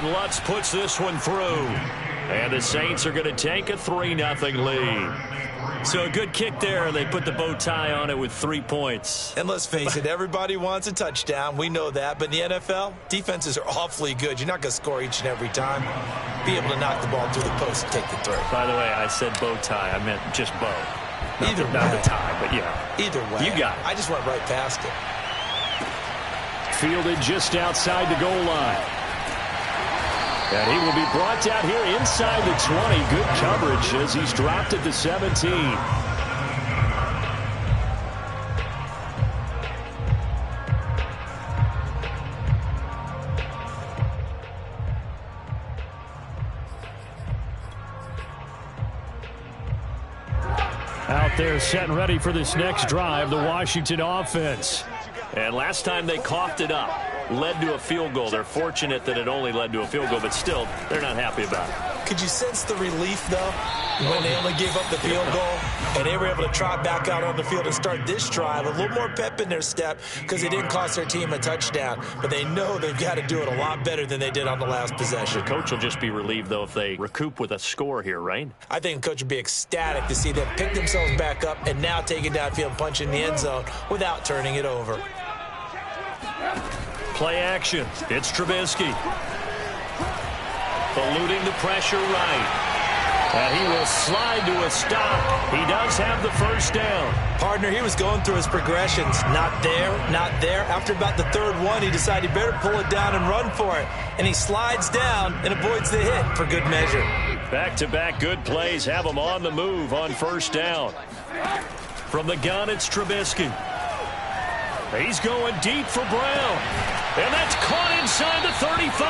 And Lutz puts this one through. And the Saints are going to take a 3-0 lead. So a good kick there. They put the bow tie on it with 3 points. And let's face it, everybody wants a touchdown. We know that. But in the NFL, defenses are awfully good. You're not going to score each and every time. Be able to knock the ball through the post and take the throw. By the way, I said bow tie. I meant just bow. Either way. Not the tie, but yeah. Either way. You got it. I just went right past it. Fielded just outside the goal line. And he will be brought down here inside the 20. Good coverage as he's dropped at the 17. Out there set and ready for this next drive, the Washington offense. And last time they coughed it up, led to a field goal. They're fortunate that it only led to a field goal, but still, they're not happy about it. Could you sense the relief, though, when they only gave up the field goal and they were able to trot back out on the field and start this drive? A little more pep in their step because it didn't cost their team a touchdown, but they know they've got to do it a lot better than they did on the last possession. The coach will just be relieved, though, if they recoup with a score here, right? I think the coach would be ecstatic to see them pick themselves back up and now take it downfield and punch in the end zone without turning it over. Play action. It's Trubisky. Eluding the pressure right. And he will slide to a stop. He does have the first down. Partner, he was going through his progressions. Not there, not there. After about the third one, he decided he better pull it down and run for it. And he slides down and avoids the hit for good measure. Back-to-back good plays have him on the move on first down. From the gun, it's Trubisky. He's going deep for Brown. And that's caught inside the 35.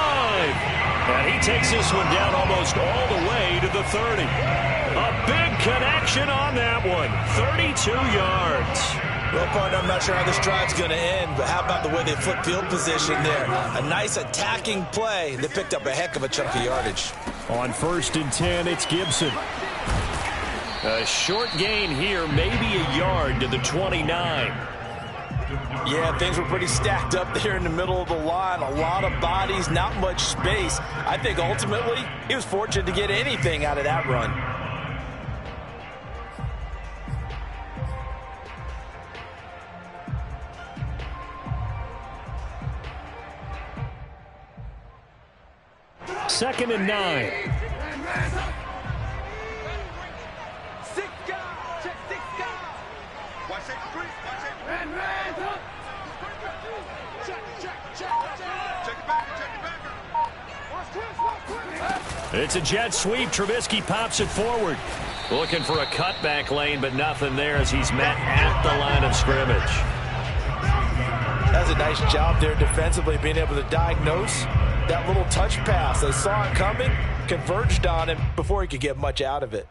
And he takes this one down almost all the way to the 30. A big connection on that one. 32 yards. Well, partner, I'm not sure how this drive's going to end, but how about the way they flip field position there? A nice attacking play. They picked up a heck of a chunk of yardage. On 1st and 10, it's Gibson. A short gain here, maybe a yard to the 29. Yeah, things were pretty stacked up there in the middle of the line. A lot of bodies, not much space. I think ultimately he was fortunate to get anything out of that run. Second and 9. It's a jet sweep. Trubisky pops it forward. Looking for a cutback lane, but nothing there as he's met at the line of scrimmage. That's a nice job there defensively, being able to diagnose that little touch pass. They saw it coming, converged on him before he could get much out of it.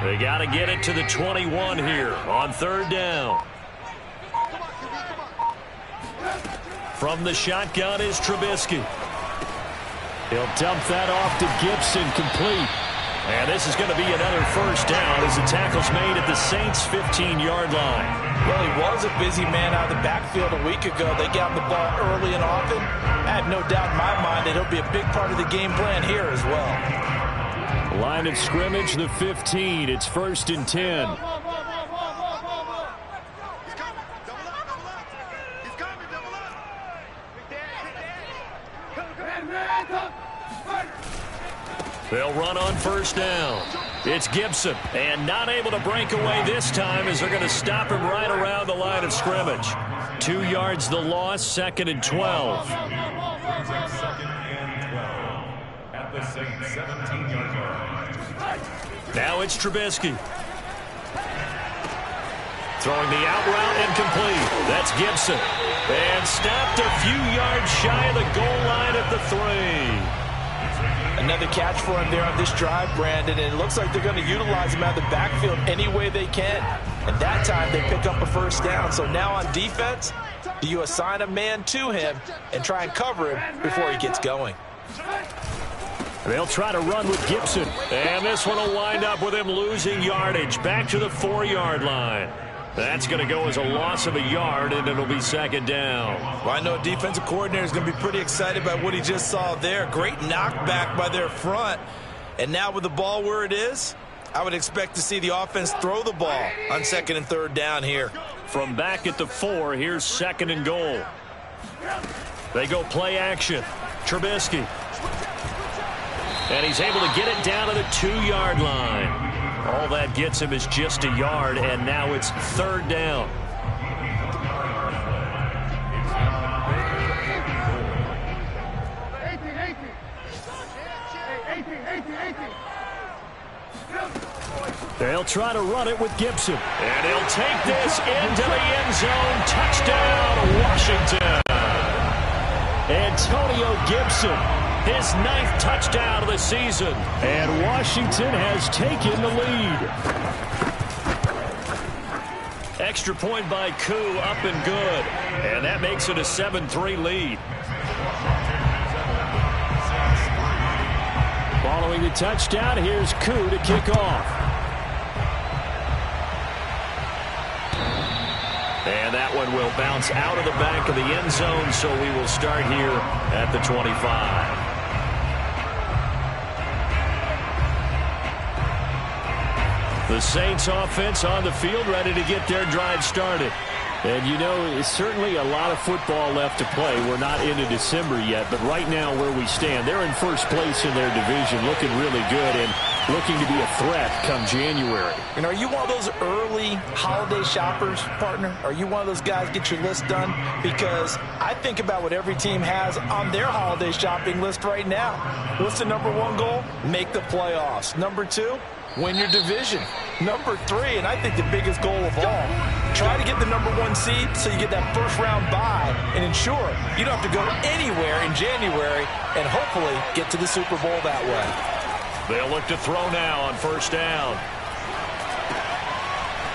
They got to get it to the 21 here on 3rd down. From the shotgun is Trubisky. He'll dump that off to Gibson, complete. And this is going to be another first down as the tackle's made at the Saints' 15-yard line. Well, he was a busy man out of the backfield a week ago. They got him the ball early and often. I have no doubt in my mind that he'll be a big part of the game plan here as well. Line of scrimmage, the 15. It's 1st and 10. They'll run on 1st down. It's Gibson, and not able to break away this time as they're going to stop him right around the line of scrimmage. 2 yards the loss, 2nd and 12. At the same 17-yard line. Now it's Trubisky. Throwing the out route incomplete. That's Gibson. And stopped a few yards shy of the goal line at the 3. Another catch for him there on this drive, Brandon, and it looks like they're going to utilize him out of the backfield any way they can. And that time they pick up a first down. So now on defense, do you assign a man to him and try and cover him before he gets going? They'll try to run with Gibson. And this one will wind up with him losing yardage back to the 4-yard line. That's going to go as a loss of a yard, and it'll be second down. Well, I know a defensive coordinator is going to be pretty excited by what he just saw there. Great knockback by their front. And now with the ball where it is, I would expect to see the offense throw the ball on second and third down here. From back at the 4, here's second and goal. They go play action. Trubisky. And he's able to get it down to the 2-yard line. All that gets him is just a yard, and now it's third down. They'll try to run it with Gibson. And he'll take this into the end zone. Touchdown, Washington. Antonio Gibson, his 9th touchdown of the season. And Washington has taken the lead. Extra point by Koo, up and good. And that makes it a 7-3 lead. Following the touchdown, here's Koo to kick off. And that one will bounce out of the back of the end zone, so we will start here at the 25. The Saints offense on the field, ready to get their drive started. And you know, it's certainly a lot of football left to play. We're not into December yet, but right now where we stand, they're in first place in their division, looking really good and looking to be a threat come January. And are you one of those early holiday shoppers, partner? Are you one of those guys get your list done? Because I think about what every team has on their holiday shopping list right now. What's the number 1 goal? Make the playoffs. Number 2, win your division. Number 3, and I think the biggest goal of all, try to get the number 1 seed so you get that first-round bye and ensure you don't have to go anywhere in January and hopefully get to the Super Bowl that way. They'll look to throw now on first down.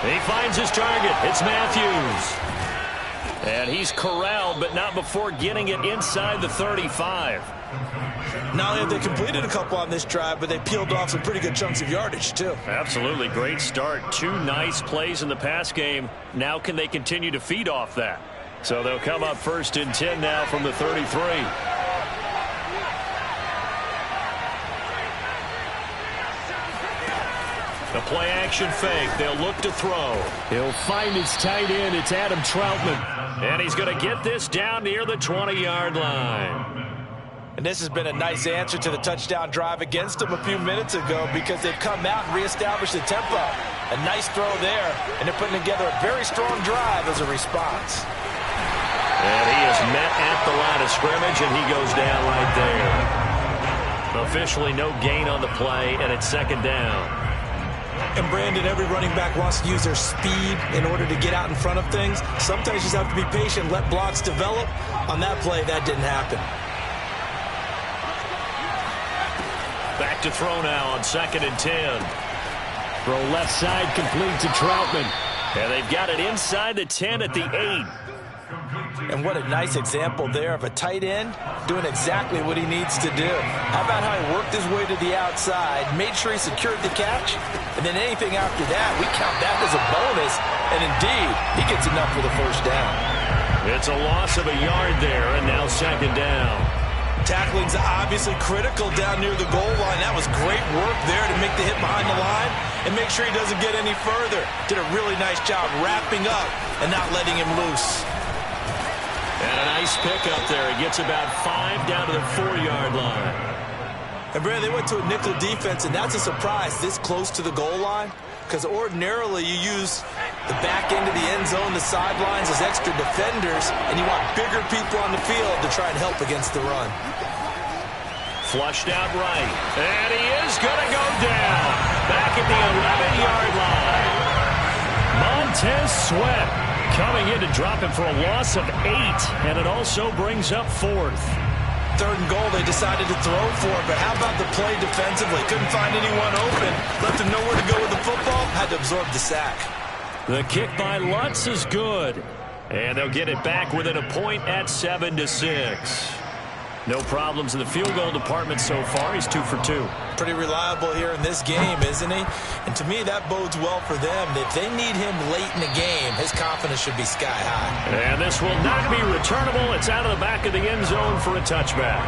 He finds his target. It's Matthews. And he's corralled, but not before getting it inside the 35. Not only have they completed a couple on this drive, but they peeled off some pretty good chunks of yardage, too. Absolutely. Great start. 2 nice plays in the pass game. Now can they continue to feed off that? So they'll come up first and 10 now from the 33. The play action fake. They'll look to throw. He'll find his tight end. It's Adam Troutman. And he's going to get this down near the 20-yard line. And this has been a nice answer to the touchdown drive against them a few minutes ago because they've come out and reestablished the tempo. A nice throw there, and they're putting together a very strong drive as a response. And he is met at the line of scrimmage, and he goes down right there. Officially no gain on the play, and it's second down. And Brandon, every running back wants to use their speed in order to get out in front of things. Sometimes you just have to be patient, let blocks develop. On that play, that didn't happen. Back to throw now on second and 10. Throw left side complete to Troutman. And they've got it inside the 10 at the 8. And what a nice example there of a tight end doing exactly what he needs to do. How about how he worked his way to the outside, made sure he secured the catch, and then anything after that, we count that as a bonus. And indeed, he gets enough for the first down. It's a loss of a yard there, and now second down. Tackling's obviously critical down near the goal line. That was great work there to make the hit behind the line and make sure he doesn't get any further. Did a really nice job wrapping up and not letting him loose. And a nice pickup there. He gets about 5 down to the 4-yard line. And, Brad, they went to a nickel defense, and that's a surprise this close to the goal line because ordinarily you use the back end of the end zone, the sidelines as extra defenders, and you want bigger people on the field to try and help against the run. Flushed out right. And he is going to go down. Back at the 11-yard line. Montez Sweat coming in to drop him for a loss of 8. And it also brings up 4th. 3rd and goal, they decided to throw for it. But how about the play defensively? Couldn't find anyone open. Left him nowhere to go with the football. Had to absorb the sack. The kick by Lutz is good. And they'll get it back within a point at 7-6. No problems in the field goal department so far. He's 2 for 2. Pretty reliable here in this game, isn't he? And to me, that bodes well for them. If they need him late in the game, his confidence should be sky high. And this will not be returnable. It's out of the back of the end zone for a touchback.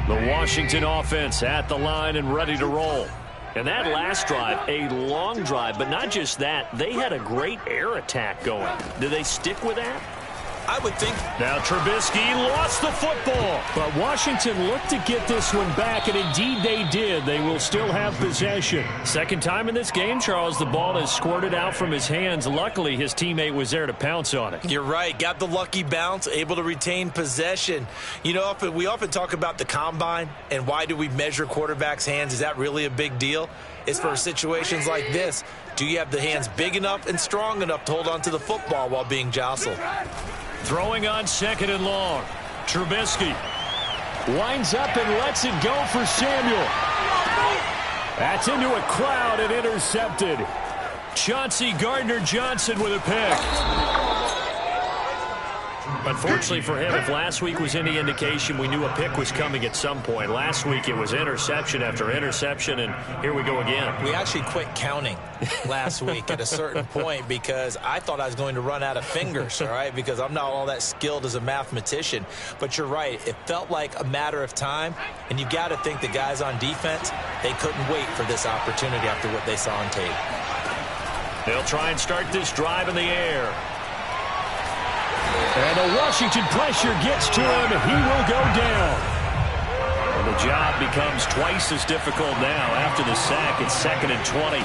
The Washington offense at the line and ready to roll. And that last drive, a long drive, but not just that. They had a great air attack going. Do they stick with that? I would think. Now Trubisky lost the football. But Washington looked to get this one back, and indeed they did. They will still have possession. Second time in this game, Charles, the ball has squirted out from his hands. Luckily, his teammate was there to pounce on it. You're right. Got the lucky bounce, able to retain possession. You know, we often talk about the combine and why do we measure quarterbacks' hands. Is that really a big deal? It's for situations like this. Do you have the hands big enough and strong enough to hold on to the football while being jostled? Throwing on 2nd and long. Trubisky winds up and lets it go for Samuel. That's into a crowd and intercepted. Chauncey Gardner-Johnson with a pick. Unfortunately for him, if last week was any indication, we knew a pick was coming at some point. Last week it was interception after interception, and here we go again. We actually quit counting last week at a certain point because I thought I was going to run out of fingers, all right, because I'm not all that skilled as a mathematician. But you're right. It felt like a matter of time, and you got to think the guys on defense, they couldn't wait for this opportunity after what they saw on tape. They'll try and start this drive in the air. And the Washington pressure gets to him. He will go down. And the job becomes twice as difficult now after the sack. It's 2nd and 20.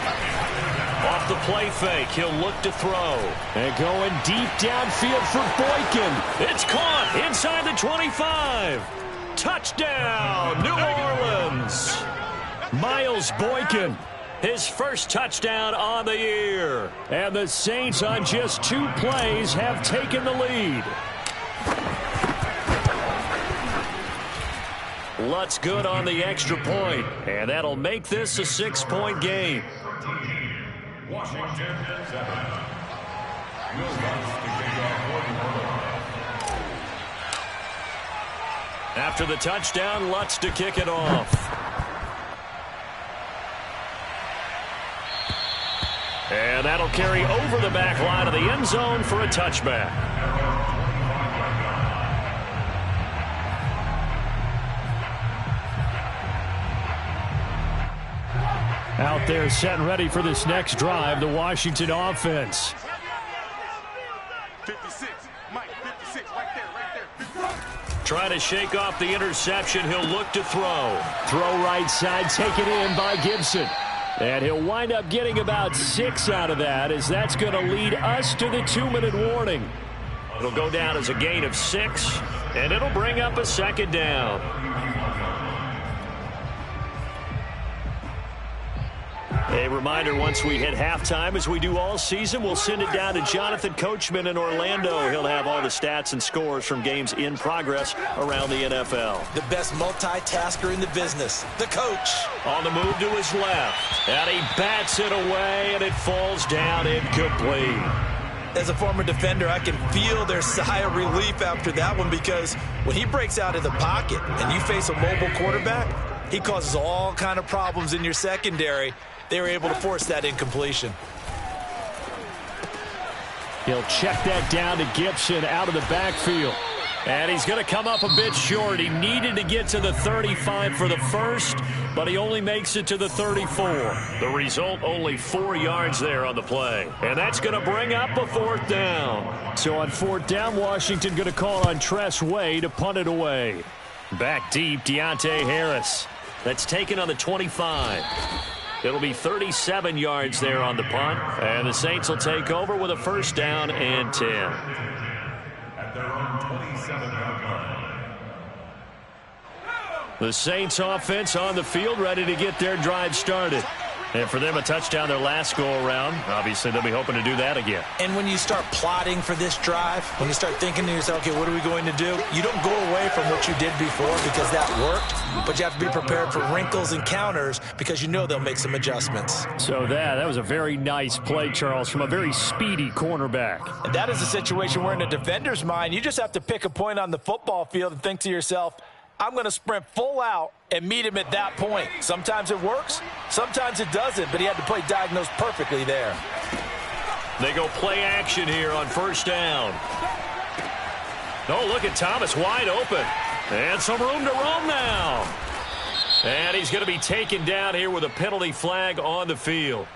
Off the play fake, he'll look to throw. And going deep downfield for Boykin. It's caught inside the 25. Touchdown, New Orleans. Miles Boykin. His first touchdown on the year. And the Saints on just 2 plays have taken the lead. Lutz good on the extra point. And that'll make this a 6-point game. Washington 7. After the touchdown, Lutz to kick it off. And that'll carry over the back line of the end zone for a touchback. Out there set and ready for this next drive, the Washington offense. 56, Mike, 56, right there. Trying to shake off the interception, he'll look to throw. Throw right side, taken in by Gibson. And he'll wind up getting about 6 out of that, as that's going to lead us to the 2-minute warning. It'll go down as a gain of 6, and it'll bring up a 2nd down. A reminder, once we hit halftime, as we do all season, we'll send it down to Jonathan Coachman in Orlando. He'll have all the stats and scores from games in progress around the NFL. The best multitasker in the business, the coach. On the move to his left, and he bats it away, and it falls down incomplete. As a former defender, I can feel their sigh of relief after that one, because when he breaks out of the pocket and you face a mobile quarterback, he causes all kind of problems in your secondary. They were able to force that incompletion. He'll check that down to Gibson out of the backfield. And he's going to come up a bit short. He needed to get to the 35 for the first, but he only makes it to the 34. The result, only 4 yards there on the play. And that's going to bring up a 4th down. So on 4th down, Washington going to call on Tress Way to punt it away. Back deep, Deontay Harris. That's taken on the 25. It'll be 37 yards there on the punt. And the Saints will take over with a 1st down and 10. At their own 27-yard line. The Saints offense on the field, ready to get their drive started. And for them, a touchdown their last go-around. Obviously, they'll be hoping to do that again. And when you start plotting for this drive, when you start thinking to yourself, okay, what are we going to do? You don't go away from what you did before because that worked, but you have to be prepared for wrinkles and counters because you know they'll make some adjustments. So that was a very nice play, Charles, from a very speedy cornerback. And that is a situation where in a defender's mind, you just have to pick a point on the football field and think to yourself, I'm going to sprint full out and meet him at that point. Sometimes it works, sometimes it doesn't, but he had to play diagnosed perfectly there. They go play action here on first down. Oh, look at Thomas wide open. And some room to roam now. And he's going to be taken down here with a penalty flag on the field.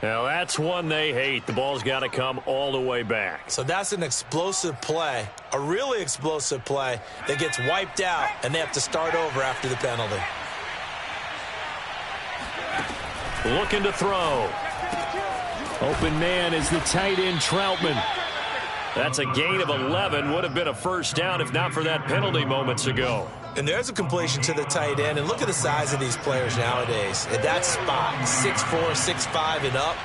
Now, that's one they hate. The ball's got to come all the way back. So that's an explosive play, a really explosive play that gets wiped out, and they have to start over after the penalty. Looking to throw. Open man is the tight end, Troutman. That's a gain of 11. Would have been a first down if not for that penalty moments ago. And there's a completion to the tight end. And look at the size of these players nowadays. At that spot, 6'4", 6'5", and up.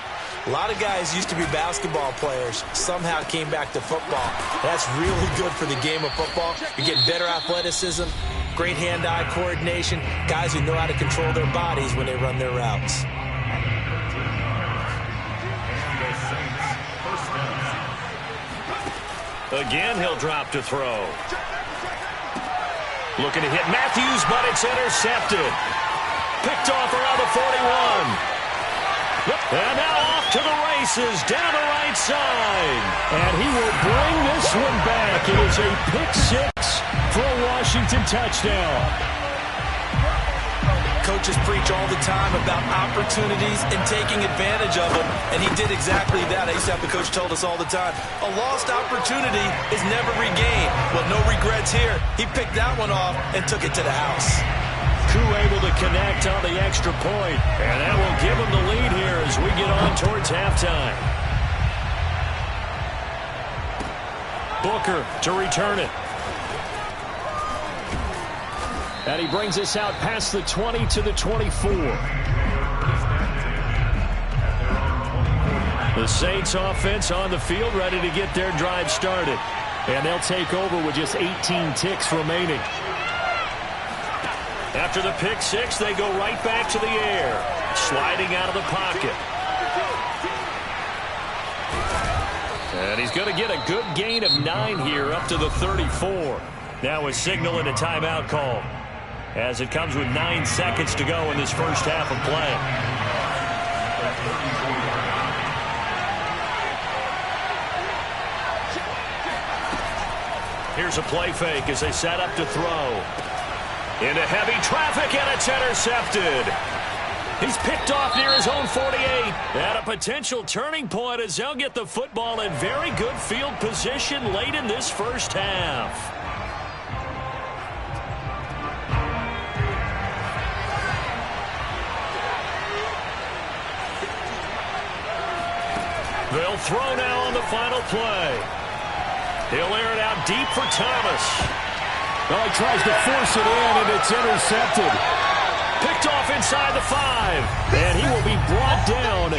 A lot of guys used to be basketball players, somehow came back to football. That's really good for the game of football. You're getting better athleticism, great hand-eye coordination, guys who know how to control their bodies when they run their routes. Again, he'll drop to throw. Looking to hit Matthews, but it's intercepted. Picked off around the 41. And now off to the races, down the right side. And he will bring this one back. It is a pick six for a Washington touchdown. Coaches preach all the time about opportunities and taking advantage of them, and he did exactly that. I used to have the coach told us all the time, a lost opportunity is never regained. Well, no regrets here. He picked that one off and took it to the house. Koo able to connect on the extra point, and that will give him the lead here as we get on towards halftime. Booker to return it. And he brings us out past the 20 to the 24. The Saints offense on the field ready to get their drive started. And they'll take over with just 18 ticks remaining. After the pick six, they go right back to the air. Sliding out of the pocket. And he's going to get a good gain of 9 here up to the 34. Now a signal and a timeout call, as it comes with 9 seconds to go in this first half of play. Here's a play fake as they set up to throw. Into heavy traffic, and it's intercepted. He's picked off near his own 48. At a potential turning point as they'll get the football in very good field position late in this first half. They'll throw now on the final play. He'll air it out deep for Thomas. Well, he tries to force it in, and it's intercepted. Picked off inside the 5. And he will be brought down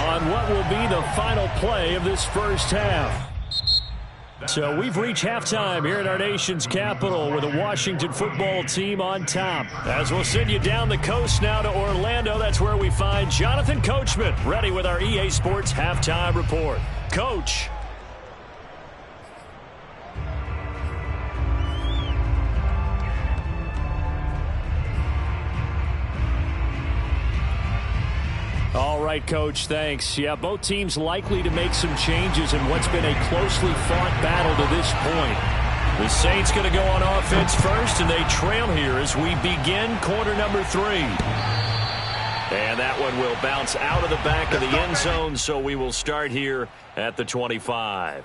on what will be the final play of this first half. So we've reached halftime here at our nation's capital with a Washington football team on top. As we'll send you down the coast now to Orlando, that's where we find Jonathan Coachman ready with our EA Sports halftime report. Coach. All right, Coach, thanks. Yeah, both teams likely to make some changes in what's been a closely fought battle to this point. The Saints going to go on offense first, and they trail here as we begin quarter number 3. And that one will bounce out of the back of the end zone, so we will start here at the 25.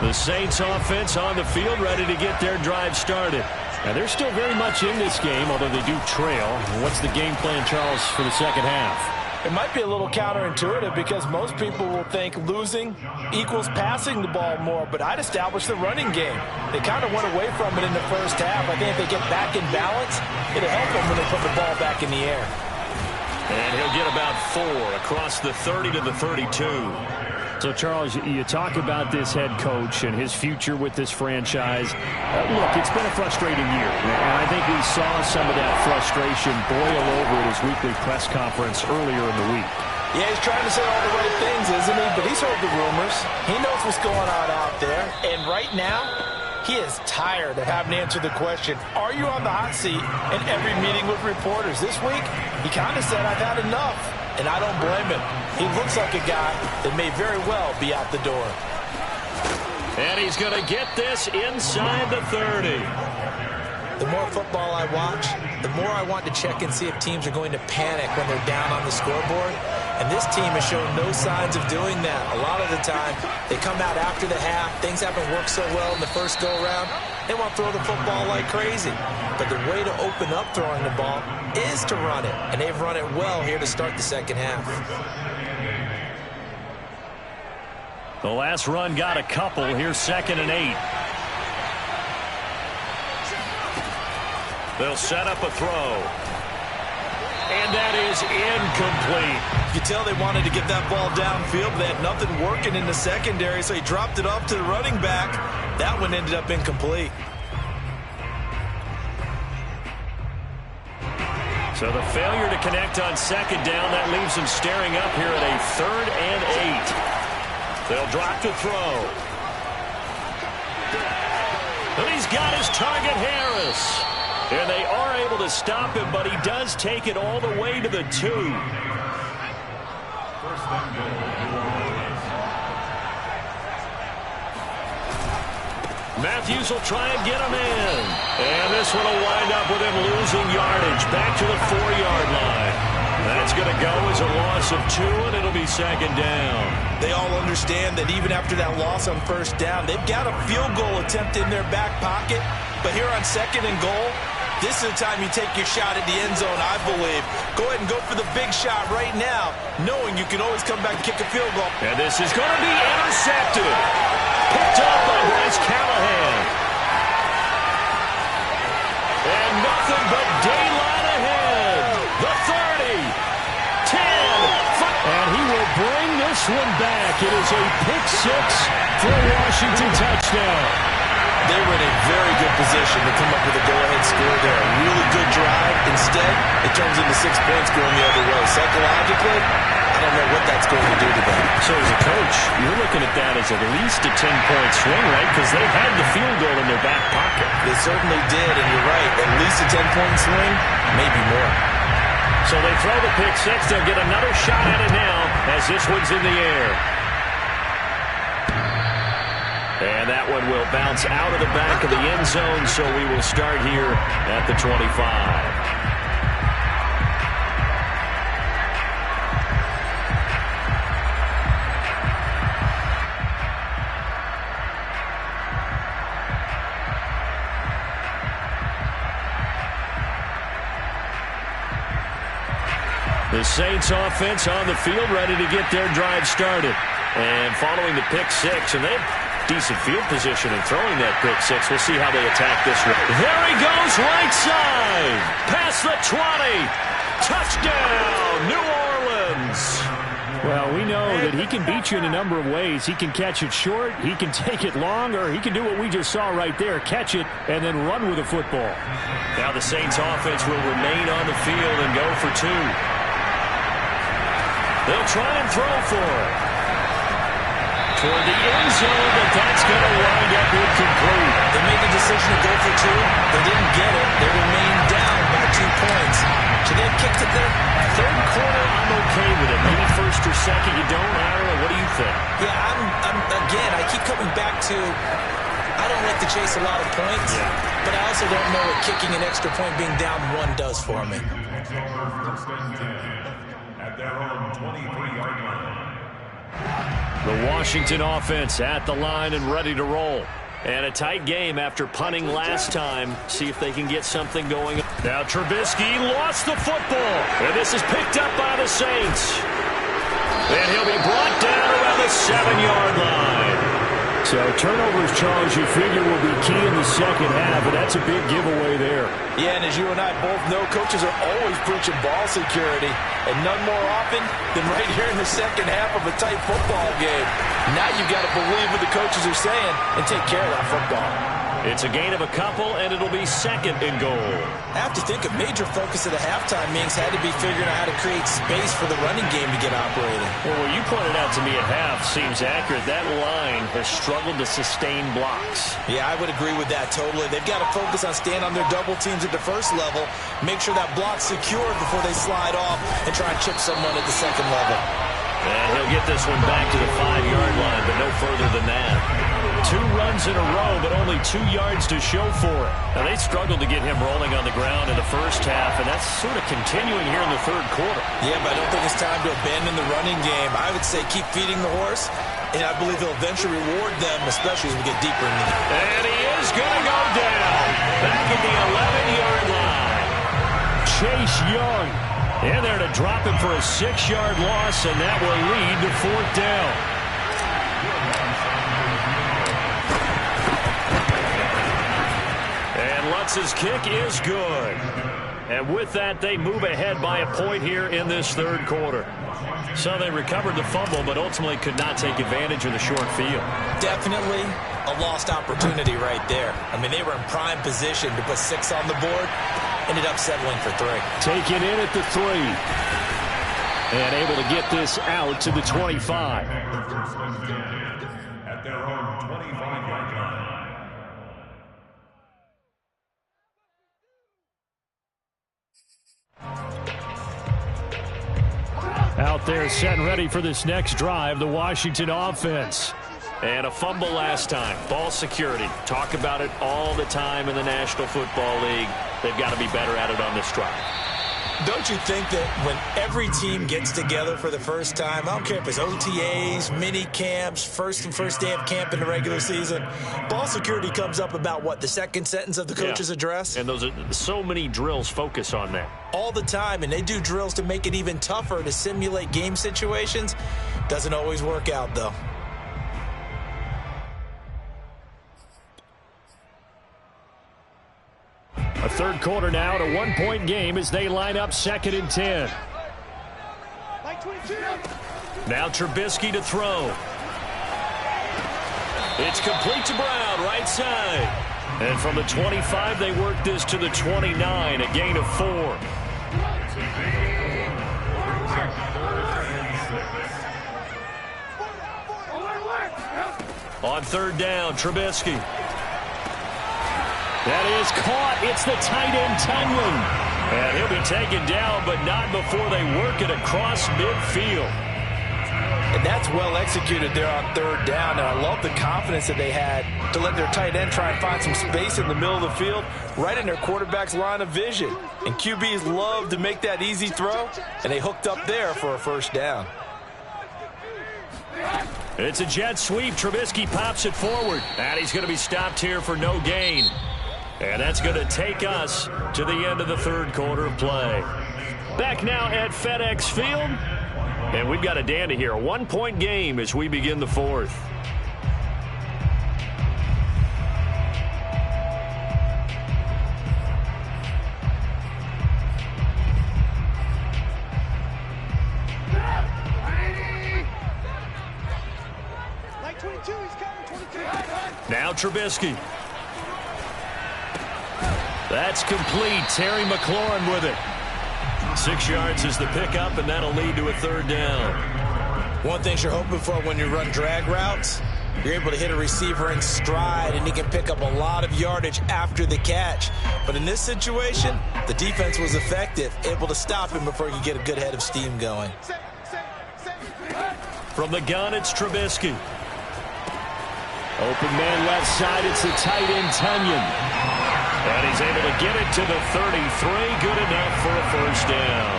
The Saints offense on the field ready to get their drive started. Now, they're still very much in this game, although they do trail. What's the game plan, Charles, for the second half? It might be a little counterintuitive because most people will think losing equals passing the ball more, but I'd establish the running game. They kind of went away from it in the first half. I think if they get back in balance, it'll help them when they put the ball back in the air. And he'll get about 4 across the 30 to the 32. So, Charles, you talk about this head coach and his future with this franchise. Look, it's been a frustrating year, and I think we saw some of that frustration boil over at his weekly press conference earlier in the week. Yeah, he's trying to say all the right things, isn't he? But he's heard the rumors. He knows what's going on out there. And right now, he is tired of having to answer the question, are you on the hot seat in every meeting with reporters? This week, he kind of said, I've had enough. And I don't blame him. He looks like a guy that may very well be out the door. And he's going to get this inside the 30. The more football I watch, the more I want to check and see if teams are going to panic when they're down on the scoreboard. And this team has shown no signs of doing that. A lot of the time, they come out after the half. Things haven't worked so well in the first go-around. They want to throw the football like crazy. But the way to open up throwing the ball is to run it. And they've run it well here to start the second half. The last run got a couple. Here's 2nd and 8. They'll set up a throw. And that is incomplete. You can tell they wanted to get that ball downfield, but they had nothing working in the secondary, so he dropped it off to the running back. That one ended up incomplete. So the failure to connect on 2nd down, that leaves them staring up here at a 3rd and 8. They'll drop to throw. And he's got his target, Harris. And they are able to stop him, but he does take it all the way to the 2. Matthews will try and get him in. And this one will wind up with him losing yardage back to the 4-yard line. That's going to go as a loss of 2, and it'll be 2nd down. They all understand that even after that loss on 1st down, they've got a field goal attempt in their back pocket. But here on 2nd and goal, this is the time you take your shot at the end zone, I believe. Go ahead and go for the big shot right now, knowing you can always come back and kick a field goal. And this is going to be intercepted. Picked up by Bryce Callahan. And nothing but daylight ahead. The 30, 10, 5. And he will bring this one back. It is a pick 6 for a Washington touchdown. They were in a very good position to come up with a go-ahead score there. A really good drive. Instead, it turns into 6 points going the other way. Psychologically, I don't know what that's going to do to them. So as a coach, you're looking at that as at least a 10-point swing, right? Because they had the field goal in their back pocket. They certainly did, and you're right. At least a 10-point swing, maybe more. So they throw the pick 6. They'll get another shot at it now as this one's in the air. And that one will bounce out of the back of the end zone, so we will start here at the 25. The Saints offense on the field ready to get their drive started. And following the pick 6, and they've decent field position and throwing that pick 6. We'll see how they attack this one. There he goes, right side. Past the 20. Touchdown, New Orleans. Well, we know that he can beat you in a number of ways. He can catch it short, he can take it long, or he can do what we just saw right there, catch it and then run with the football. Now the Saints offense will remain on the field and go for 2. They'll try and throw for it. Toward the end zone, but that's going to wind up incomplete. They made the decision to go for 2. They didn't get it. They remained down by 2 points. Should they have kicked it there? 3rd quarter, I'm okay with it. Maybe 1st or 2nd, you don't. I don't know. What do you think? Yeah, again, I keep coming back to I don't like to chase a lot of points, but I also don't know what kicking an extra point being down 1 does for me. At their own 23-yard line. The Washington offense at the line and ready to roll. And a tight game after punting last time. See if they can get something going. Now Trubisky lost the football. And this is picked up by the Saints. And he'll be brought down around the 7-yard line. So turnovers, Charles, you figure will be key in the second half, and that's a big giveaway there. Yeah, and as you and I both know, coaches are always preaching ball security, and none more often than right here in the second half of a tight football game. Now you've got to believe what the coaches are saying and take care of that football. It's a gain of a couple, and it'll be second and goal. I have to think a major focus of the halftime meetings had to be figuring out how to create space for the running game to get operating. Well, what you pointed out to me at half seems accurate. That line has struggled to sustain blocks. Yeah, I would agree with that totally. They've got to focus on staying on their double teams at the first level, make sure that block's secured before they slide off and try and chip someone at the second level. And he'll get this one back to the 5-yard line, but no further than that. 2 runs in a row, but only 2 yards to show for it. Now, they struggled to get him rolling on the ground in the first half, and that's sort of continuing here in the third quarter. Yeah, but I don't think it's time to abandon the running game. I would say keep feeding the horse, and I believe he'll eventually reward them, especially as we get deeper in the game. And he is going to go down back at the 11-yard line. Chase Young in there to drop him for a 6-yard loss, and that will lead to 4th down. Lutz's kick is good. And with that, they move ahead by a point here in this third quarter. So they recovered the fumble, but ultimately could not take advantage of the short field. Definitely a lost opportunity right there. I mean, they were in prime position to put 6 on the board. Ended up settling for 3. Taken in at the 3. And able to get this out to the 25. At their own 25-yard line. Out there set and ready for this next drive, the Washington offense. And a fumble last time. Ball security. Talk about it all the time in the National Football League. They've got to be better at it on this drive. Don't you think that when every team gets together for the first time, I don't care if it's OTAs, mini camps, first day of camp in the regular season, ball security comes up about, what, the second sentence of the coach's address? And those are so many drills focus on that. All the time, and they do drills to make it even tougher to simulate game situations. Doesn't always work out, though. A third quarter now at a 1-point game as they line up 2nd and 10. Now Trubisky to throw. It's complete to Brown, right side. And from the 25, they work this to the 29, a gain of 4. On 3rd down, Trubisky. That is caught. It's the tight end, Tunyon. And he'll be taken down, but not before they work it across midfield. And that's well executed there on 3rd down. And I love the confidence that they had to let their tight end try and find some space in the middle of the field, right in their quarterback's line of vision. And QBs love to make that easy throw, and they hooked up there for a 1st down. It's a jet sweep. Trubisky pops it forward. And he's going to be stopped here for no gain. And that's going to take us to the end of the third quarter of play. Back now at FedEx Field. And we've got a dandy here. A 1-point game as we begin the 4th. Now Trubisky. That's complete. Terry McLaurin with it. 6 yards is the pickup, and that'll lead to a 3rd down. One thing you're hoping for when you run drag routes, you're able to hit a receiver in stride, and he can pick up a lot of yardage after the catch. But in this situation, the defense was effective, able to stop him before he could get a good head of steam going. From the gun, it's Trubisky. Open man left side, it's the tight end, Tunyon. And he's able to get it to the 33. Good enough for a 1st down.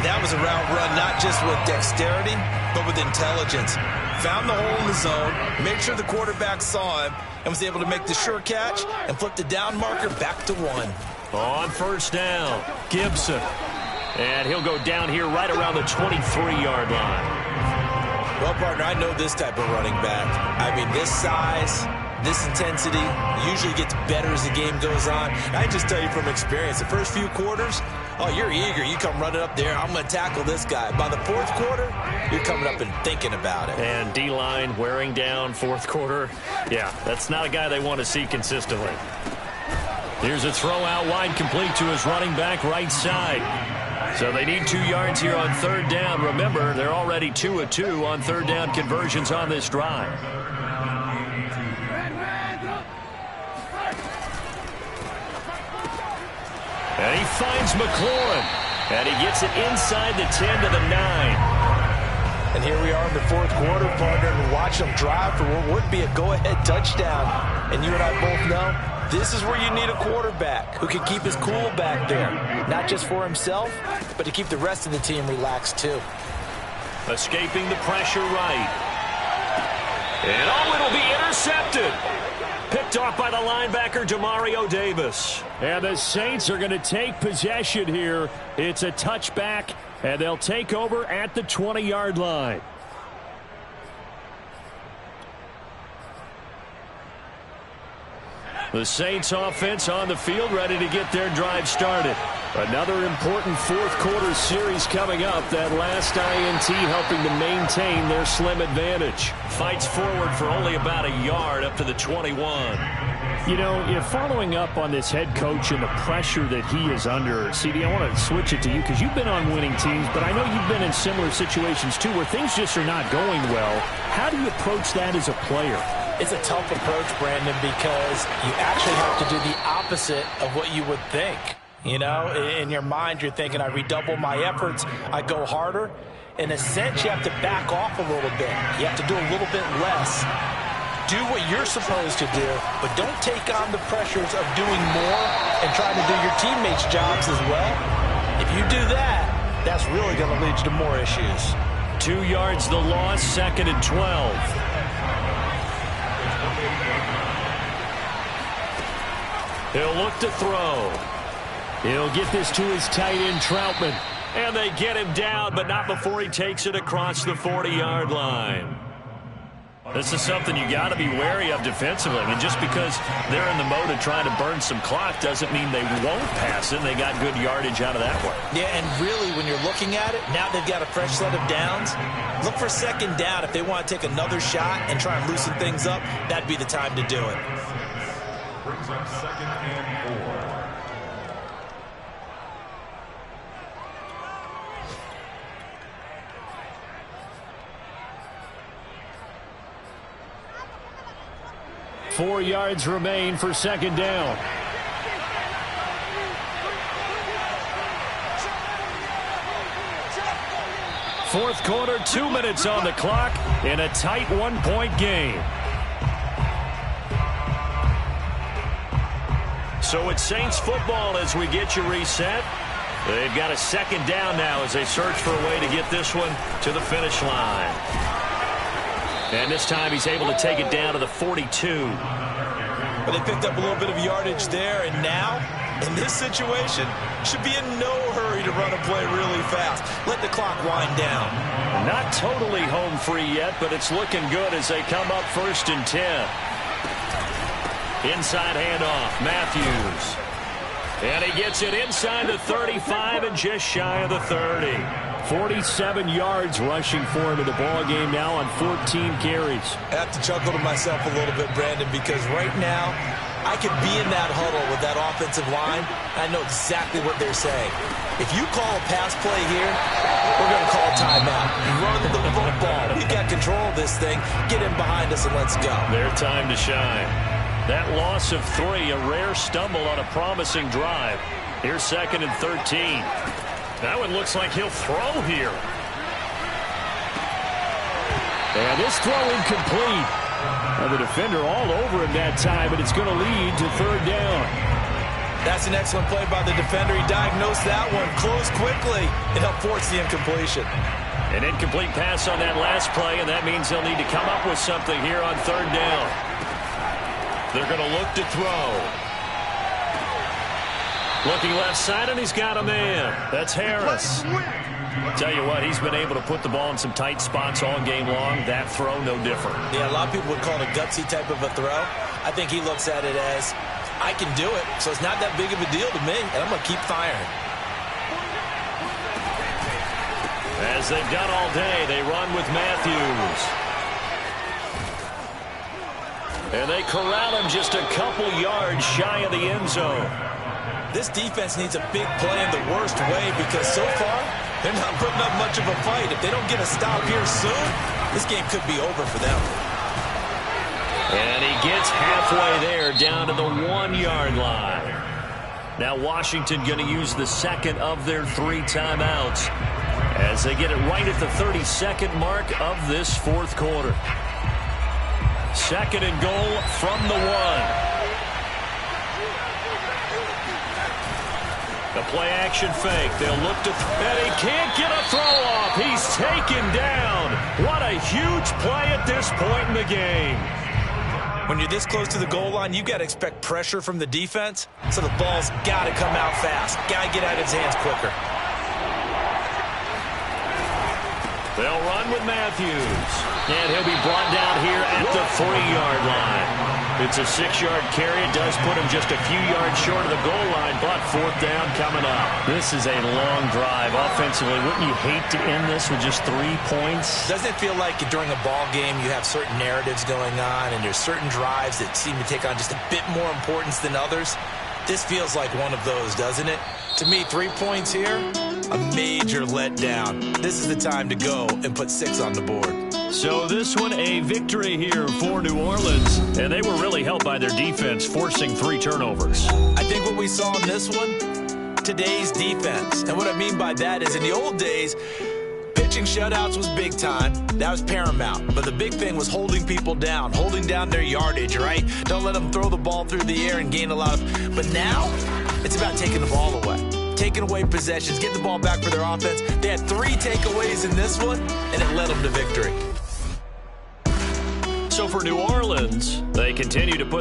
That was a route run not just with dexterity, but with intelligence. Found the hole in the zone, made sure the quarterback saw him, and was able to make the sure catch and flip the down marker back to 1. On first down, Gibson. And he'll go down here right around the 23-yard line. Well, partner, I know this type of running back. I mean, this size, this intensity usually gets better as the game goes on. I just tell you from experience, the first few quarters, oh, you're eager. You come running up there, I'm going to tackle this guy. By the fourth quarter, you're coming up and thinking about it. And D-line wearing down fourth quarter. Yeah, that's not a guy they want to see consistently. Here's a throw out wide, complete to his running back right side. So they need 2 yards here on third down. Remember, they're already 2 of 2 on third down conversions on this drive. And he finds McLaurin. And he gets it inside the 10 to the 9. And here we are in the fourth quarter, partner, and watch them drive for what would be a go-ahead touchdown. And you and I both know this is where you need a quarterback who can keep his cool back there. Not just for himself, but to keep the rest of the team relaxed too. Escaping the pressure right. And oh, it'll be intercepted. Picked off by the linebacker, Demario Davis. And the Saints are going to take possession here. It's a touchback, and they'll take over at the 20-yard line. The Saints offense on the field, ready to get their drive started. Another important fourth quarter series coming up. That last INT helping to maintain their slim advantage. Fights forward for only about a yard up to the 21. You know, if following up on this head coach and the pressure that he is under, CD, I want to switch it to you because you've been on winning teams, but I know you've been in similar situations too where things just are not going well. How do you approach that as a player? It's a tough approach, Brandon, because you actually have to do the opposite of what you would think. You know, in your mind, you're thinking, I redouble my efforts, I go harder. In a sense, you have to back off a little bit. You have to do a little bit less. Do what you're supposed to do, but don't take on the pressures of doing more and trying to do your teammates' jobs as well. If you do that, that's really going to lead you to more issues. 2 yards the loss, 2nd and 12. He'll look to throw. He'll get this to his tight end, Troutman. And they get him down, but not before he takes it across the 40-yard line. This is something you got to be wary of defensively. I mean, just because they're in the mode of trying to burn some clock doesn't mean they won't pass it. They got good yardage out of that one. Yeah, and really, when you're looking at it, now they've got a fresh set of downs. Look for second down. If they want to take another shot and try and loosen things up, that'd be the time to do it. Brings up 2nd and 4. Four yards remain for second down. Fourth quarter, 2 minutes on the clock in a tight one-point game. So it's Saints football as we get you reset. They've got a second down now as they search for a way to get this one to the finish line. And this time he's able to take it down to the 42. But they picked up a little bit of yardage there, and now, in this situation, should be in no hurry to run a play really fast. Let the clock wind down. Not totally home free yet, but it's looking good as they come up 1st and 10. Inside handoff, Matthews. And he gets it inside the 35 and just shy of the 30. 47 yards rushing for him in the ball game now on 14 carries. I have to chuckle to myself a little bit, Brandon, because right now I could be in that huddle with that offensive line. I know exactly what they're saying. If you call a pass play here, we're going to call timeout. Run the football. We've got control of this thing. Get in behind us and let's go. Their time to shine. That loss of 3, a rare stumble on a promising drive. Here's 2nd and 13. That one looks like he'll throw here. And this throw incomplete. And the defender all over him that time, but it's going to lead to third down. That's an excellent play by the defender. He diagnosed that one, closed quickly, and helped force the incompletion. An incomplete pass on that last play, and that means they'll need to come up with something here on third down. They're going to look to throw. Looking left side, and he's got a man. That's Harris. Tell you what, he's been able to put the ball in some tight spots all game long. That throw, no different. Yeah, a lot of people would call it a gutsy type of a throw. I think he looks at it as, I can do it, so it's not that big of a deal to me, and I'm going to keep firing. As they've done all day, they run with Matthews. And they corral him just a couple yards shy of the end zone. This defense needs a big play in the worst way because so far, they're not putting up much of a fight. If they don't get a stop here soon, this game could be over for them. And he gets halfway there, down to the 1-yard line. Now Washington going to use the second of their 3 timeouts as they get it right at the 32nd mark of this fourth quarter. Second and goal from the 1. The play-action fake. They'll look to... And he can't get a throw off. He's taken down. What a huge play at this point in the game. When you're this close to the goal line, you've got to expect pressure from the defense, so the ball's got to come out fast. Got to get out of his hands quicker. They'll run with Matthews. And he'll be brought down here at the 3-yard line. It's a 6-yard carry. It does put him just a few yards short of the goal line, but fourth down coming up. This is a long drive offensively. Wouldn't you hate to end this with just 3 points? Doesn't it feel like during a ball game you have certain narratives going on and there's certain drives that seem to take on just a bit more importance than others? This feels like one of those, doesn't it? To me, 3 points here, a major letdown. This is the time to go and put 6 on the board. So this one, a victory here for New Orleans. And they were really helped by their defense, forcing 3 turnovers. I think what we saw in this one, today's defense. And what I mean by that is in the old days, pitching shutouts was big time. That was paramount. But the big thing was holding people down, holding down their yardage, right? Don't let them throw the ball through the air and gain a lot of... But now, it's about taking the ball away. Taking away possessions, getting the ball back for their offense. They had 3 takeaways in this one, and it led them to victory. So for New Orleans, they continue to put